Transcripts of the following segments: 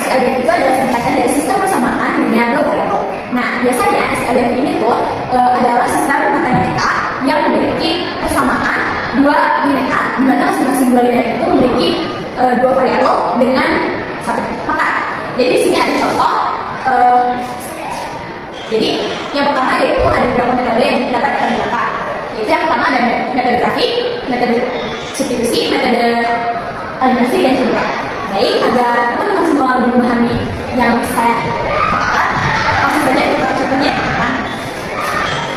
SLDF itu adalah singkatan dari sistem persamaan linear logaritma. Nah, biasanya SLDF ini tuh adalah sistem matematika yang memiliki persamaan dua linear, di mana masing-masing dua linear itu memiliki dua variabel dengan satu pangkat. Jadi di sini ada contoh. Jadi yang pertama yaitu ada beberapa metode yang dapat kita gunakan. Yaitu yang pertama ada metode grafik, metode substitusi, metode eliminasi, dan juga. Baik, agar teman-teman semua lebih memahami yang saya katakan, langsung saja kita contohnya.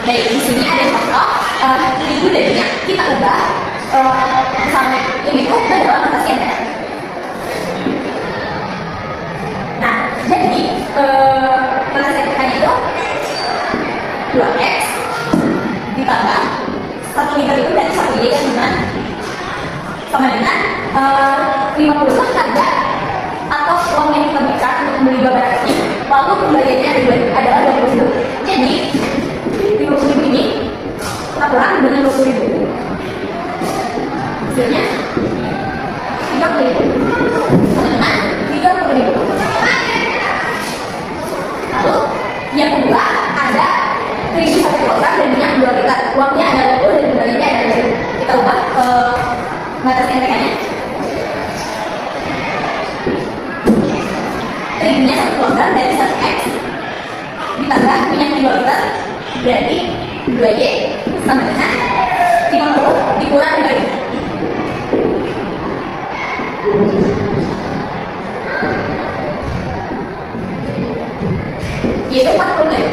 Baik, di sini ada contoh minggu darinya kita ubah sampai ini tuh ke dalam atas NTR. Nah, jadi batas NTR itu 2x ditambah 1 liter itu dari 1 Y dengan sama dengan 50 harga atau uang yang kita berikan untuk membeli barang ini, lalu pembayarannya adalah 20.000. Jadi 50.000 ini kita kurang dengan 20.000, hasilnya 30.000 sama dengan 30.000. Lalu yang kedua ada terigu 1 kilogram dan minyak 2 liter, uangnya ada 20 dan pembayarannya ada 20.000. Kita ubah batas NTK-nya. Terigunya 1 kilogram dari 1x ditambah minyak 2 liter, berarti 2Y sama dengan 50 dikurang 2Y, yaitu 40.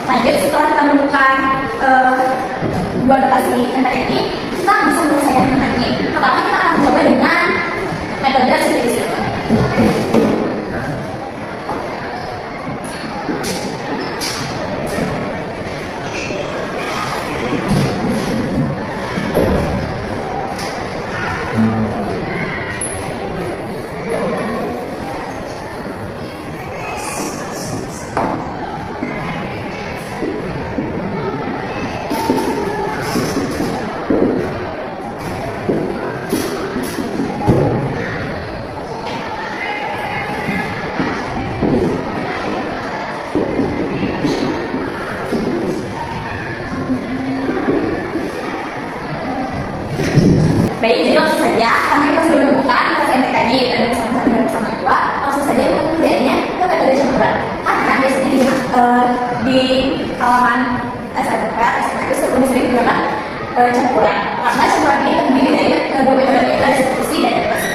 Lanjut, setelah kita menemukan dua notasi NTK ini, kita bisa menyelesaikan dengan ini. Pertama, kita akan mencoba dengan metode substitusi. Baik, jadi langsung saja, karena kita sudah menemukan batas NTK ini ada bersama dan bersama dua, langsung saja kita kemudiannya ke metode campuran. Karena biasanya di halaman SMK itu sering digunakan campuran. Karena campuran ini terdiri dari dua metode, yaitu ada substitusi dan eliminasi.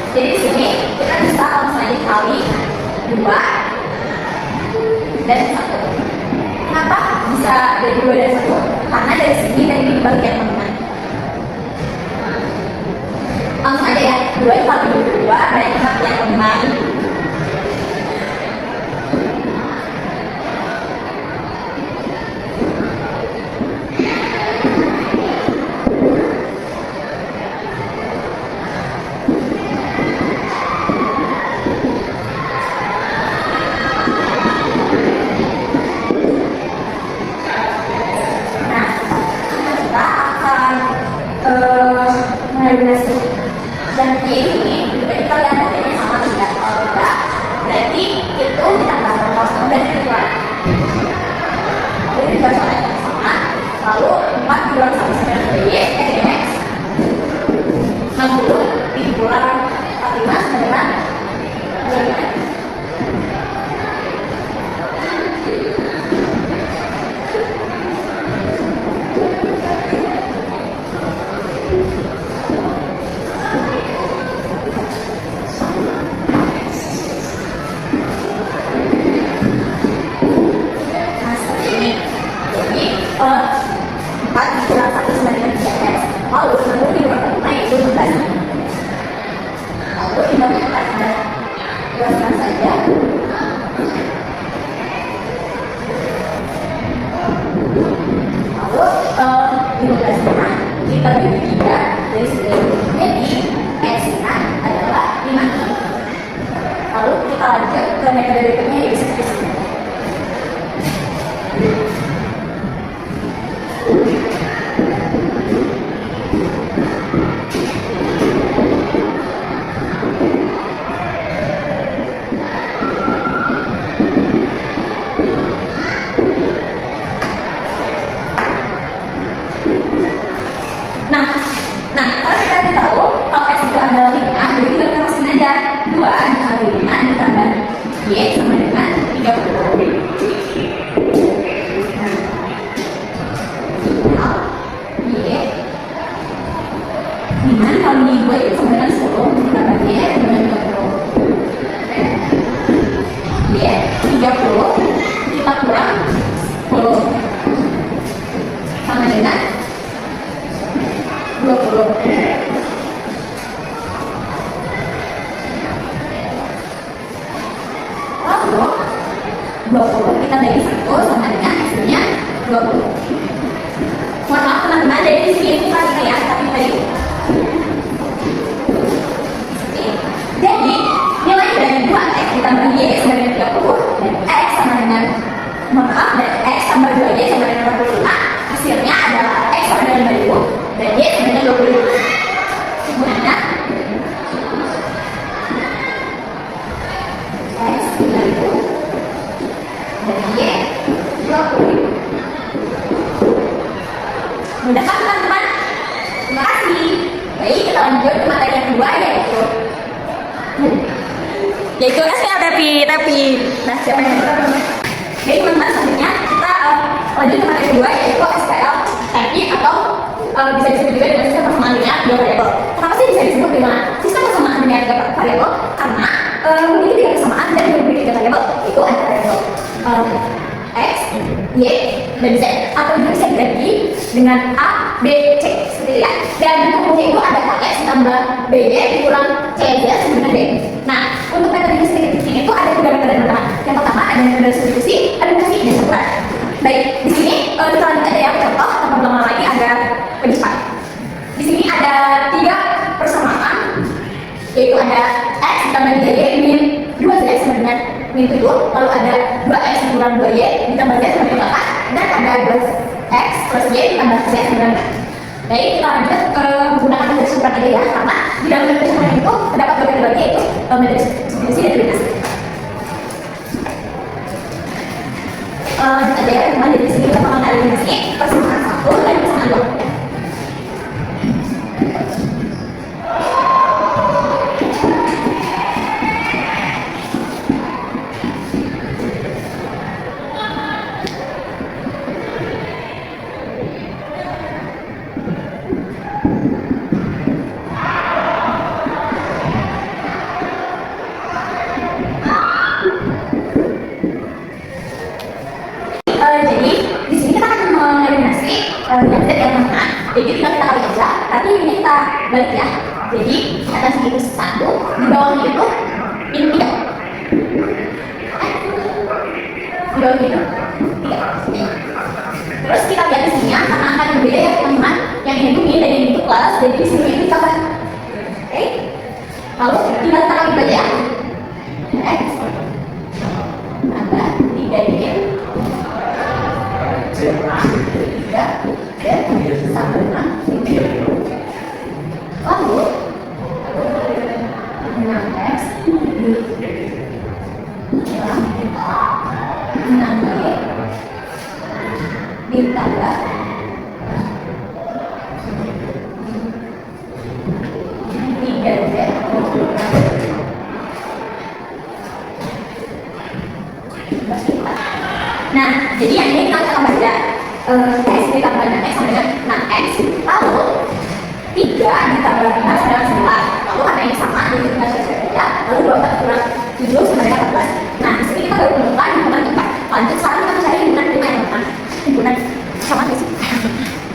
Jadi di sini kita bisa langsung aja kali 2 dan 1. Kenapa bisa dari 2 dan 1? Karena dari sini dan ini dibagikan teman-teman. Langsung aja ya, 2 kali 2 dan 4 ya teman-teman. Eliminasi dan ini berarti kalian adanya sama tidak, kalau tidak berarti itu ditambah kosong dan dikurangi. Jadi kita coba yang sama, lalu 4 dikurangi sama 9 Y X 60 dikurangi 45 sama dengan 25. 20 kita bagi 1 sama dengan hasilnya 20. Mohon maaf teman-teman, jadi di sini itu kali ya, tapi tadi. Jadi nilai dari 2x ditambah y sama dengan 30 dan x sama dengan dan x tambah 2y sama dengan 45, hasilnya adalah x sama dengan 20 dan y sama dengan 25. Semuanya x 30 dan y 25. Mudah kan teman-teman? Terima kasih. Baik, kita lanjut ke materi yang kedua, yaitu tapi nah siapa yang jadi teman-teman selanjutnya kita lanjut ke materi kedua, yaitu SQL tapi atau bisa disebut juga dengan sistem persamaan linear dua variabel. Kenapa sih bisa disebut dengan sistem persamaan linear dua variabel? Karena memiliki tiga persamaan dan memiliki tiga variabel, itu ada variabel x, y, dan z, atau juga bisa dibagi dengan a, b, c seperti itu ya. Dan kemudian itu ada kx tambah by dikurang c z sama dengan d. Nah, untuk metode substitusi itu ada tiga metode teman-teman. Yang pertama ada metode substitusi, ada metode dan campuran. Baik, di sini kita lanjut aja ya contoh tanpa berlama lagi agar lebih cepat. Di sini ada tiga persamaan, yaitu ada x ditambah 3y min 2z sama dengan min 7, lalu ada 2x kurang 2y ditambah z sama dengan 8, dan ada 2x plus y ditambah z sama dengan 8. Baik, kita lanjut menggunakan metode campuran aja ya, karena di dalam metode campuran itu terdapat dua metode yaitu metode substitusi dan eliminasi. Lanjut aja ya teman-teman, jadi di sini kita mengenal eliminasi persamaan 1 dan persamaan 2. Jadi di sini kita akan mengeliminasi yang z yang mana. Jadi tinggal kita kali aja, tapi ini kita balik ya. Jadi atas itu 1, di bawahnya itu ini 3. Di bawahnya itu 3. Terus kita lihat di sini karena angka yang berbeda ya teman-teman. Yang ini itu min dan yang itu plus, jadi di sini itu tambah. Oke. Lalu tinggal kita kali aja ya. X tambah 3y sama dengan lalu 6x 6y ditambah 3z. Nah, jadi yang ini kita tambah aja x ditambah dengan x sama dengan 6x, lalu 3 ditambah 5 sama dengan 9, lalu karena ini sama jadi kita berbeda, lalu 24 kurang 7 sama dengan 14. Nah, di sini kita baru menemukan himpunan 4. Lanjut sekarang kita mencari himpunan 5 yang mana? Himpunan sama nggak sih?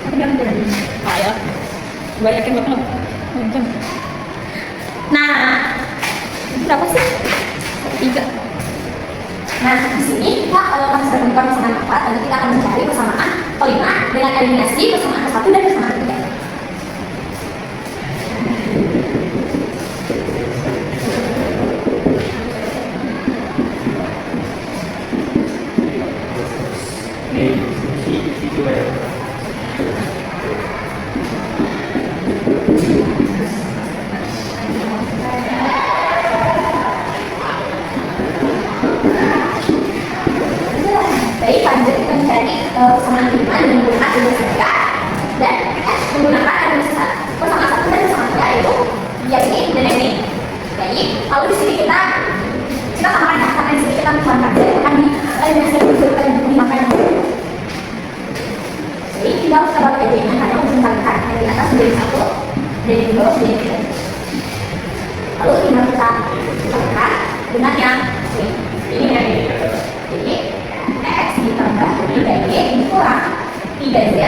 Tapi dia himpunan ya, gue yakin banget. Nah, berapa sih? 3. Nah, di sini kita masih menemukan persamaan 4, nanti kita akan mencari persamaan kelima dengan eliminasi persamaan ke-1 dan persamaan ke-3. Baik, lanjut kita mencari persamaan 5 dengan menggunakan eliminasi 3 dan menggunakan eliminasi persamaan 1 dan persamaan 3, yaitu yang ini dan yang ini. Baik, lalu di sini kita tambahkan ya, karena di sini kita menambahkan akan di eliminasi yang dimakan. Jadi tinggal kita balik aja ini karena untuk membalikan yang di atas menjadi 1 dan yang di bawah menjadi 3. Lalu tinggal kita tambahkan dengan yang ini yang ini. Jadi x ditambah 3y dikurang 3z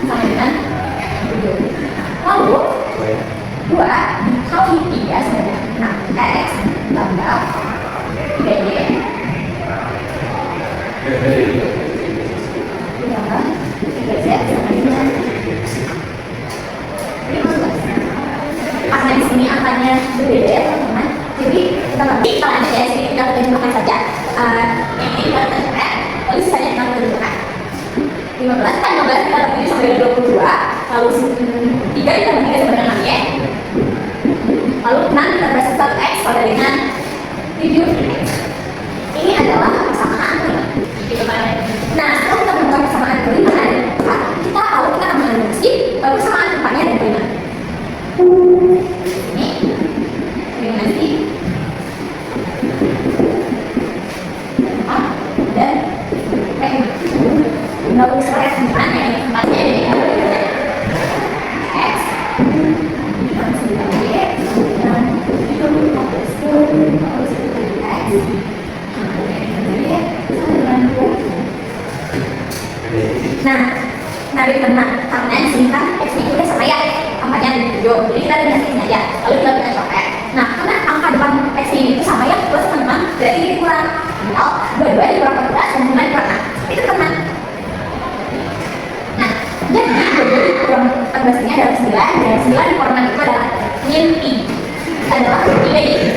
sama dengan 7. Lalu 2 dikali 3 sama dengan 6x tambah 3y Ditambah 3Z sama dengan 15. Karena di sini angkanya berbeda ya teman-teman, jadi kita lanjut ya, sini kita tunjukkan saja. Ini kita coret, lalu sisanya kita tunjukkan 15, kan 15 kita bagi sama dengan 22, lalu 3 kita bagi sama dengan 6 ya, lalu 6 kita bagi 1x sama dengan 7x. Ini adalah persamaan gitu kan. Nah, setelah kita menemukan persamaan kelima, kita tahu kita akan mengadopsi persamaan depannya dan kelima. Ini kombinasi 4 dan 5. Nggak usah X depannya, tempatnya ini X dan 9Y dan itu harus X. Nah, dari teman karena di sini kan X itu udah sama ya, angkanya ada 7, jadi kita lihat sini aja, lalu kita coret. Nah, karena angka depan X ini itu sama ya, plus teman, berarti ini kurang 0, dua-duanya kurang 14 dan teman kurang 6, itu teman. Nah, jadi dua-duanya kurang 14 ini adalah 9, dan 9 kurang 6 itu adalah I adalah I.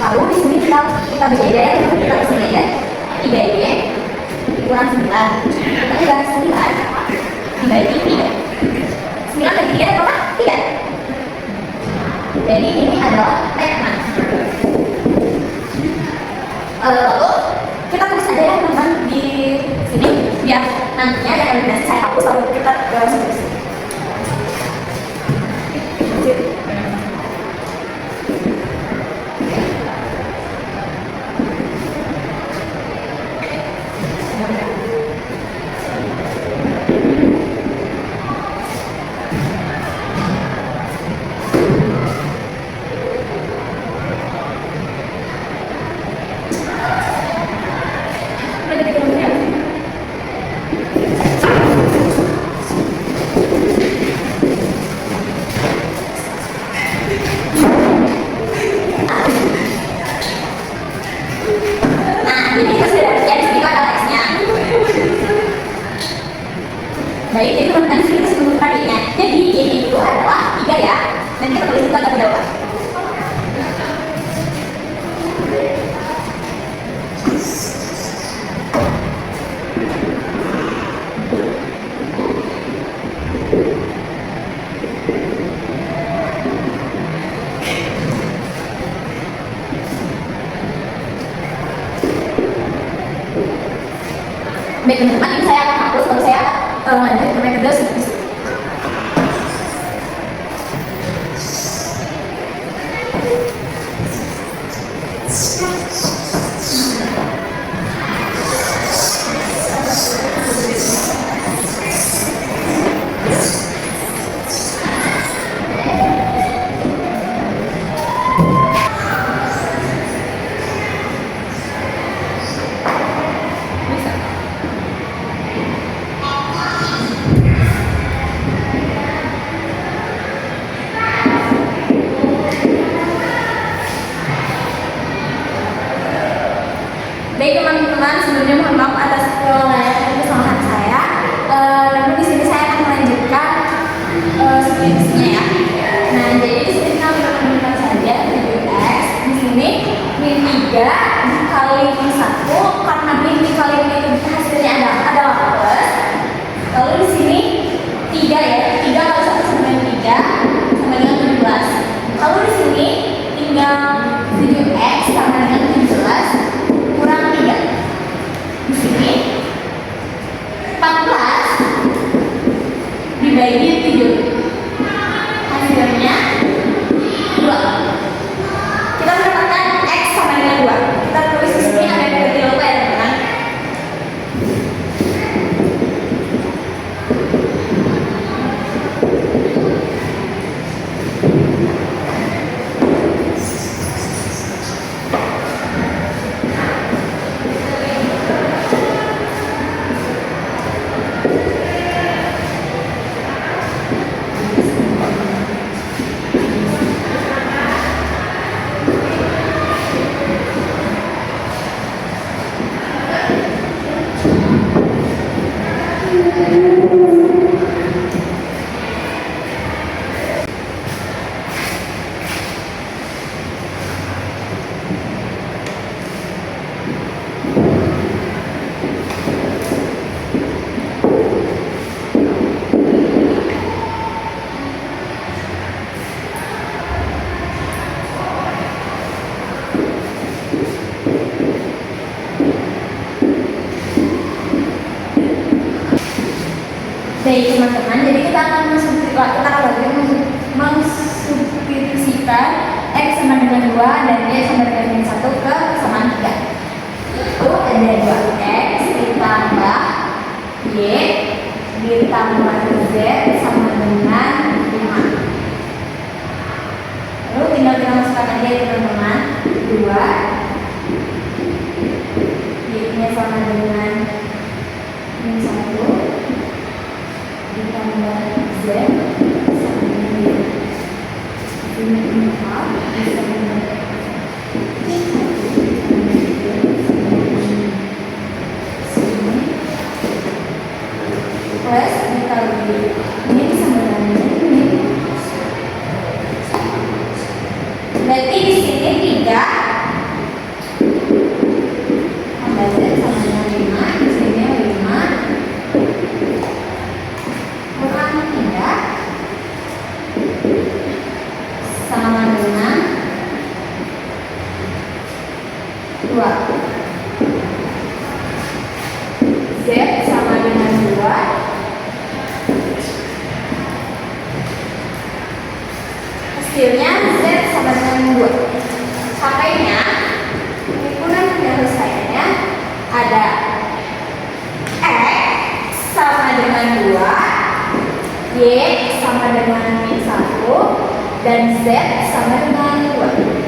Lalu di sini kita beda ya, kita kesini aja 3Y kurang 9, kita kurang 9 dibagi 3, 9 bagi 3 berapa? 3. Jadi ini adalah teman. Lalu kita tulis aja ya teman di sini biar nantinya ada kombinasi saya hapus lalu kita tulis. Baik, jadi teman-teman kita sebelum tadinya. Jadi ini itu adalah 3 ya. Dan kita tulis itu agak berdaulat. Baik teman-teman, ini saya akan hapus kalau saya lanjut ke metode substitusi. Baik teman-teman, sebelumnya mohon maaf atas kesalahan saya. Namun di sini saya akan melanjutkan substitusinya ya. Nah, jadi di sini kita menentukan saja 7x. Di sini min 3 dikali min 1, karena min dikali min itu hasilnya adalah plus. Lalu di sini 3 ya, 3 kali 1 sama dengan 3 sama dengan 17. Lalu di sini tinggal 7x sama dengan 17 kurang 3. Di sini 14 dibagi 7. Hasilnya 2. Kita mendapatkan x sama dengan 2. Baik teman-teman, jadi kita akan mensubstitusikan X sama dengan 2 dan Y sama dengan min 1 ke kesamaan 3. Itu ada 2X ditambah Y ditambah Z sama dengan 5. Lalu tinggal kita masukkan aja ya teman-teman. 2 Y-nya sama dengan min 1 ditambah Z sama dengan min 4 bisa dengan plus dikali min sama dengan min. Berarti di sini 3 tambah Z sama dengan 5, di sini 5 kurang 3 sama dengan 2. Z sama dengan 2. Hasilnya Z sama dengan 2. Capainya himpunan penyelesaiannya ada X sama dengan 2, Y sama dengan min 1, dan Z sama dengan 2.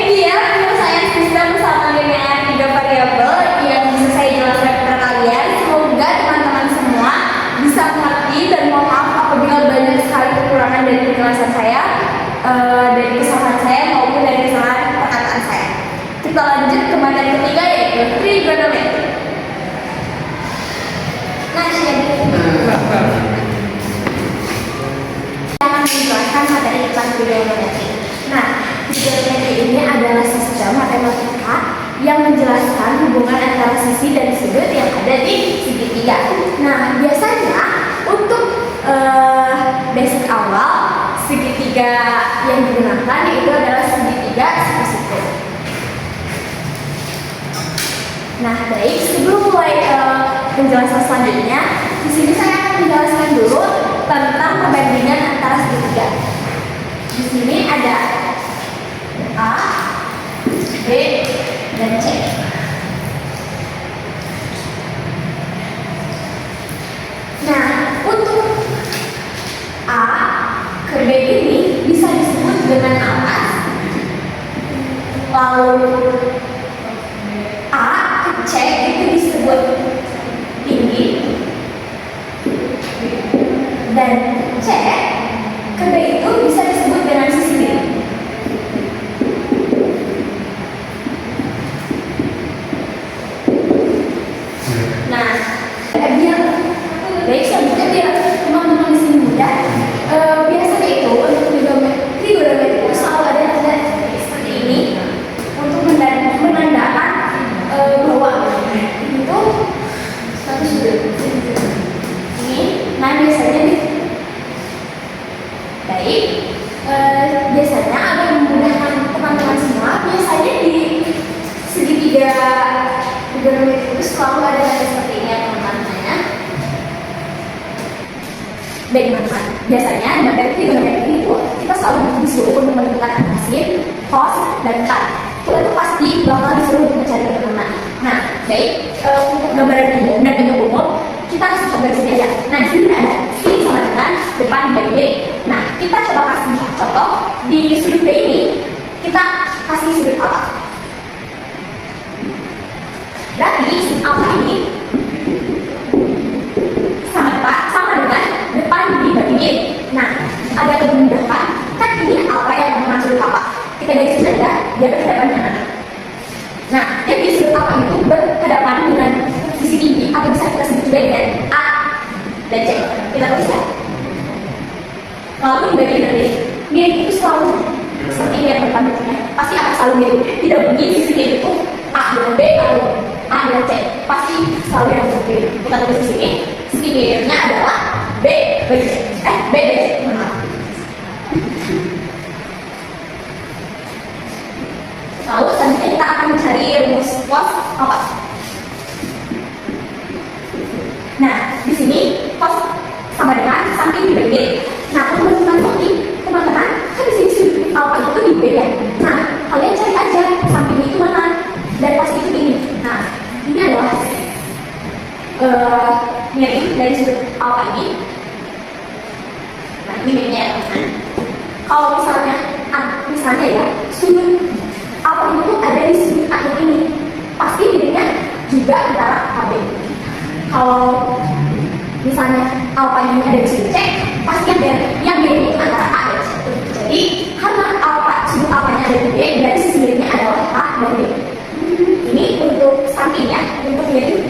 Dia penyelesaian sistem sama dengan 3 variabel yang bisa saya jelaskan kepada kalian. Semoga teman-teman semua bisa mengerti, dan mohon maaf apabila banyak sekali kekurangan dari penjelasan saya, dari kesalahan saya maupun dari kesalahan perkataan saya. Kita lanjut ke materi ketiga, yaitu trigonometri. Nah, akan menjelaskan materi tentang trigonometri. Nah, trigonometri ini adalah sistem matematika yang menjelaskan hubungan antara sisi dan sudut yang ada di segitiga. Nah, biasanya untuk basic awal, segitiga yang digunakan itu adalah segitiga siku-siku. Nah, baik, sebelum mulai penjelasan selanjutnya, di sini saya akan menjelaskan dulu tentang perbandingan antara segitiga. Di sini ada A, B, dan C. Nah, untuk A ke B ini bisa disebut dengan atas, lalu A ke C itu disebut tinggi, dan C ke B itu bisa disebut dengan sisi kiri. Nah, biar baik selanjutnya biar teman-teman di sini mudah. Biasanya itu untuk trigonometri itu selalu ada seperti ini untuk menandakan bahwa itu satu sudut. Ini, nah biasanya baik, biasanya agar memudahkan teman-teman semua, biasanya di segitiga trigonometri itu selalu ada tanda seperti ini ya teman-teman. Baik teman-teman, biasanya materi trigonometri itu kita selalu disuruh untuk menentukan sin, cos, dan tan. Kita tuh pasti bakal disuruh untuk mencari teman-teman. Nah, baik, untuk gambaran umum dan bentuk umum kita harus coba di sini aja. Nah, di sini ada sin sama dengan depan dari B. Nah, kita coba kasih contoh di sudut B ini. Kita kasih sudut apa? Berarti alfa ini sama dengan depan dibagi Y. Nah, agak lebih memudahkan, kan ini alfa yang memang sudut apa? Kita dari sini saja, dia berhadapan dengan. Nah, jadi sudut alfa itu berhadapan dengan sisi tinggi, atau bisa kita sebut juga dengan A dan C. Kita tuliskan. Lalu dibagi dari mirip itu selalu seperti ini yang bertambahnya. Pasti akan selalu mirip. Tidak mungkin sisi tinggi itu A dengan B atau A dan C, pasti selalu yang berbeda. Kita tulis di sini, sisi miripnya adalah B bagi C. B bagi C. Lalu selanjutnya kita akan mencari rumus cos apa? Nah, di sini beda. Nah, kalian cari aja samping itu mana dan pasti itu ini. Nah, ini adalah miring dari sudut alfa ini. Nah, ini miringnya ya. Kalau misalnya ya, sudut alfa itu ada di sudut akhir ini, pasti miringnya juga antara AB. Kalau misalnya alfa ini ada di sudut C, pasti yang miring itu antara A dan C. Jadi karena sudut alfanya ada di B, berarti sisi miringnya adalah A dan B. Ini untuk samping ya, untuk miring.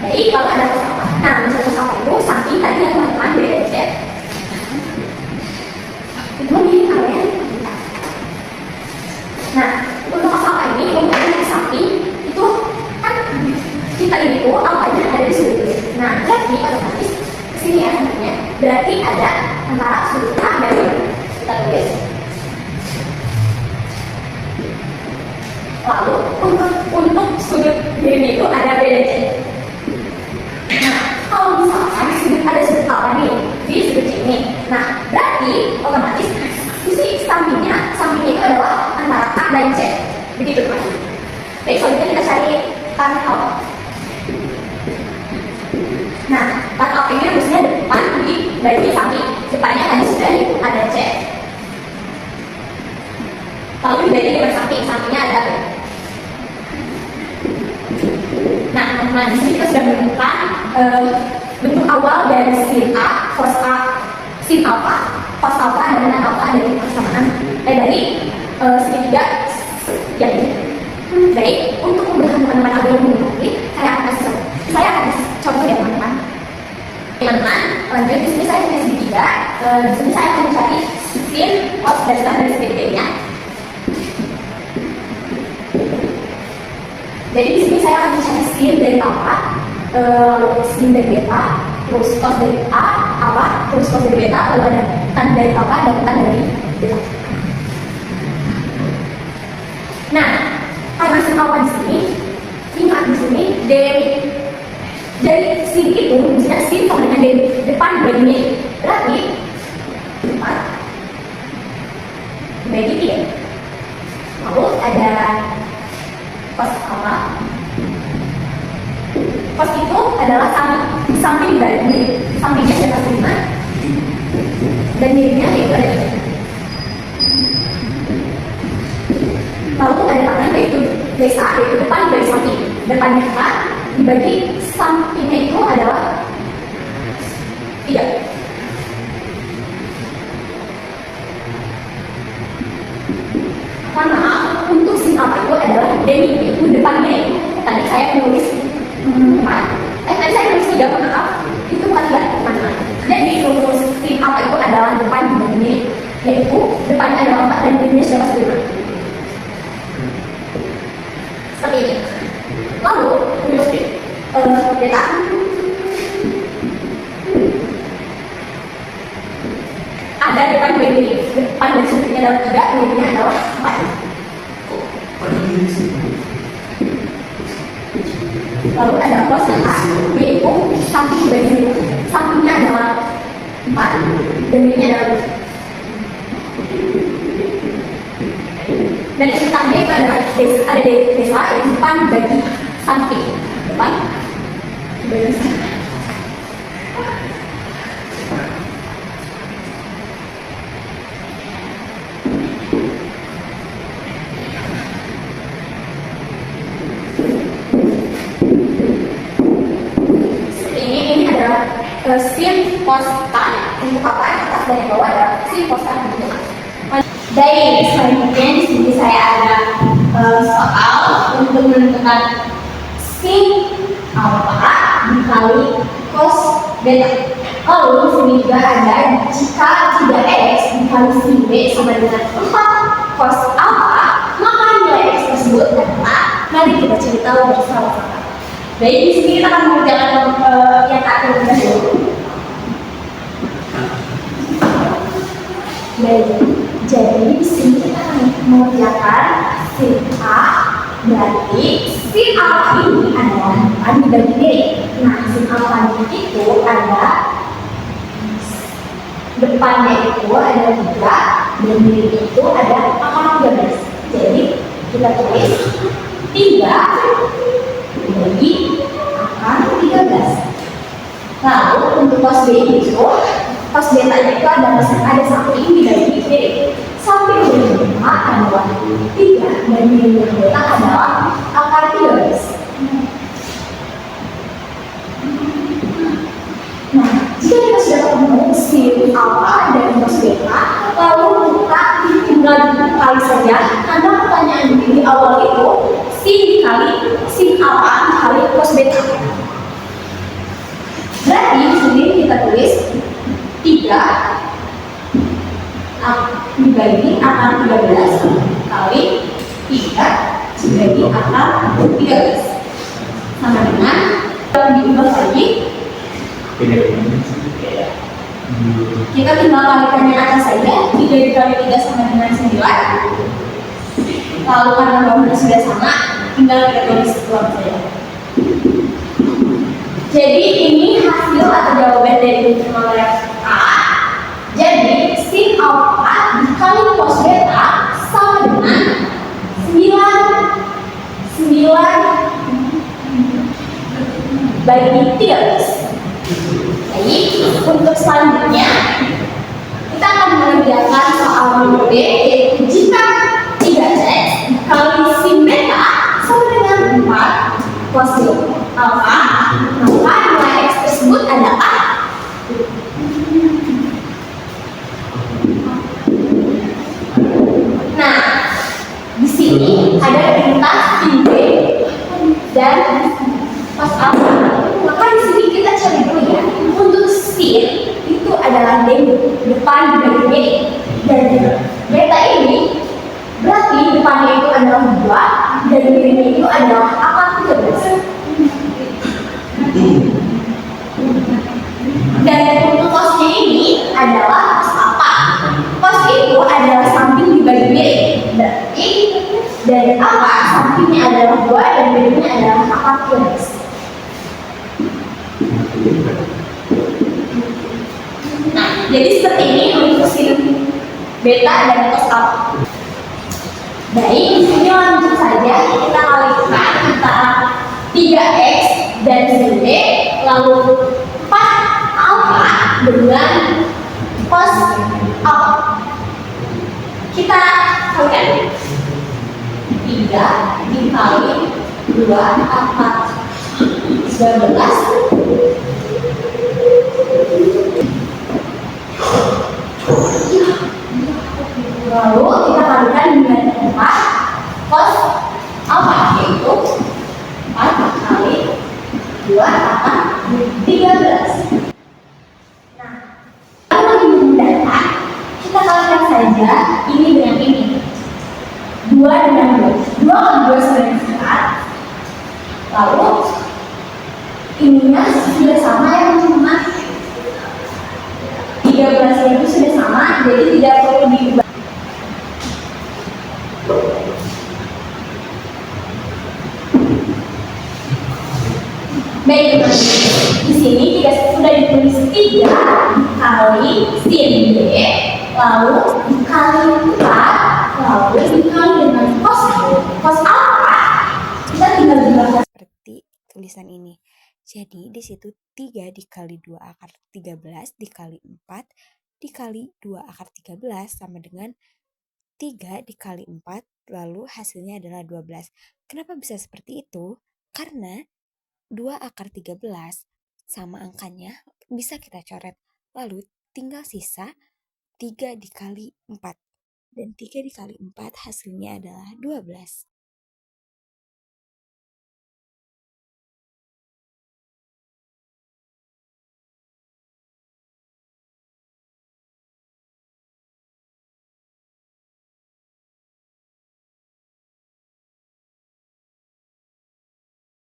Baik, kalau ada pesawat, nah misalnya pesawat itu samping tadi yang teman-teman B dan C. Itu miring kalian. Nah, untuk pesawat ini, untuk yang samping itu kan kita ini tuh alfanya ada di sudut B. Nah, jadi otomatis kesini ya sampingnya. Berarti ada antara sudut A dan B. Kita tulis. Lalu untuk sudut miring itu ada B dan C. Nah, kalau misalkan ada sudut alfa nih di sudut C ini, nah berarti otomatis sisi sampingnya itu adalah antara A dan C. Begitu kan? Baik, selanjutnya kita cari tan alfa. Nah, tan alfa ini harusnya depan di samping. Depannya tadi sudah itu ada C. Lalu dibagi dengan sampingnya ada B. Nah, teman-teman, di sini kita sudah menemukan bentuk awal dari sin A, cos A, sin alpha, cos alpha, dan tan alpha dari persamaan dari segitiga yang ini. Baik, untuk memudahkan teman-teman agar mengerti, saya akan kasih contoh ya teman-teman. Teman-teman, lanjut di sini saya punya segitiga. Di sini saya akan mencari sin, cos, dan tan dari segitiganya. Jadi di sini saya akan mencari sin dari alpha, sin dari beta, terus cos dari alpha, terus cos dari beta, lalu ada tan dari alpha dan tan dari beta. Nah, karena sin alpha di sini, ingat di sini dari sin itu, misalnya sin sama dengan dari depan baginya, berarti depan bagi dia. Lalu ada cos alpha. Cos itu adalah samping dari miring. Sampingnya ada 5 dan miringnya itu ada 3. Lalu ada tangan yaitu base A, yaitu depan dari samping. Depannya A dibagi sampingnya itu adalah 3. Karena untuk sin alpha itu adalah demi, itu depannya. Tadi saya menulis 4. Tadi saya menulis 3, maaf. Itu bukan 3, teman-teman. Jadi rumus sin alpha itu adalah depan dibagi, yaitu depannya adalah 4 dan miringnya sudah pasti 5. Seperti ini. Lalu rumus beta ada depan bagi, depan dan sudutnya adalah 3, miringnya adalah 4. Lalu ada cos A, yaitu samping dari sampingnya adalah 4 dan miringnya adalah 2. Dan yang tanda itu adalah ada desa yang depan bagi samping, depan bagi samping. Sin cos tan untuk apa yang atas dan yang bawah adalah sin cos tan untuk apa. Baik, selanjutnya di sini saya ada soal untuk menentukan sin alpha dikali cos beta. Lalu di sini juga ada jika 3x dikali sin b sama dengan 4 cos alpha, maka nilai x tersebut adalah. Mari kita cari tahu bersama-sama. Baik, di sini kita akan mengerjakan yang akan kita dulu. Baik, jadi di sini kita akan mengerjakan sin A, berarti sin alpha ini adalah depan dibagi miring. Nah, sin alpha itu ada depannya itu ada 3 dan belakangnya itu ada akar 13. Jadi kita tulis 3 bagi akar 13. Lalu untuk cos B itu, cos beta itu ada samping dibagi B. Samping B5 adalah 3 dan nilai beta adalah akar 13. Nah, jika kita sudah ketemu sin alfa dan cos beta, lalu kita tinggal dikali saja, karena pertanyaan di awal itu sin dikali sin alfa dikali cos beta. Berarti di sini kita tulis 3 dibagi akar 13 kali 3 dibagi akar 13 sama dengan diubah lagi. Kita tinggal kalikan yang atas saja. 3 dikali 3 sama dengan 9. Lalu karena bawahnya sudah sama, tinggal kita tulis keluar saja. Jadi ini hasil atau jawaban dari formula A. Jadi sin alfa dikali cos beta sama dengan 9 bagi 13. Baik, untuk selanjutnya kita akan mengerjakan soal nomor B, yaitu jika 3x dikali sin beta sama dengan 4 cos alfa, maka nilai x tersebut adalah di sini ada perintah sin B dan cos alfa. Maka di sini kita cari dulu ya. Untuk sin itu adalah D depan dari B dan beta ini berarti depannya itu adalah 2 dan dirinya itu adalah akar 13. Dan untuk cosnya ini adalah cos apa? Cos itu adalah samping dibagi B. Berarti dari akar sampingnya adalah 2 dan dirinya adalah akar 13. Nah, jadi seperti ini untuk sin beta dan cos alfa. Baik, di sini lanjut saja kita kalikan antara 3x dan sin B, lalu 4 alfa dengan cos alfa. Kita kalikan 3 dikali 2 akar 19 lalu kita kalikan dengan 4 cos alfa, yaitu 4 kali 2 akar 13. Nah, kalau lebih memudahkan, kita kalikan saja ini dengan ini. 2 dengan 2. 2 kali 2 sama dengan 4. Lalu ininya sudah sama ya teman-teman. 13 itu sudah sama, jadi tidak perlu diubah. Baik, di sini kita sudah ditulis 3 kali sin B, lalu dikali 4, lalu dikali dengan cos alfa. Kita tinggal jumlahkan seperti tulisan ini. Jadi di situ 3 dikali 2 akar 13 dikali 4 dikali 2 akar 13 sama dengan 3 dikali 4, lalu hasilnya adalah 12. Kenapa bisa seperti itu? Karena 2 akar 13 sama angkanya bisa kita coret. Lalu tinggal sisa 3 dikali 4. Dan 3 dikali 4 hasilnya adalah 12.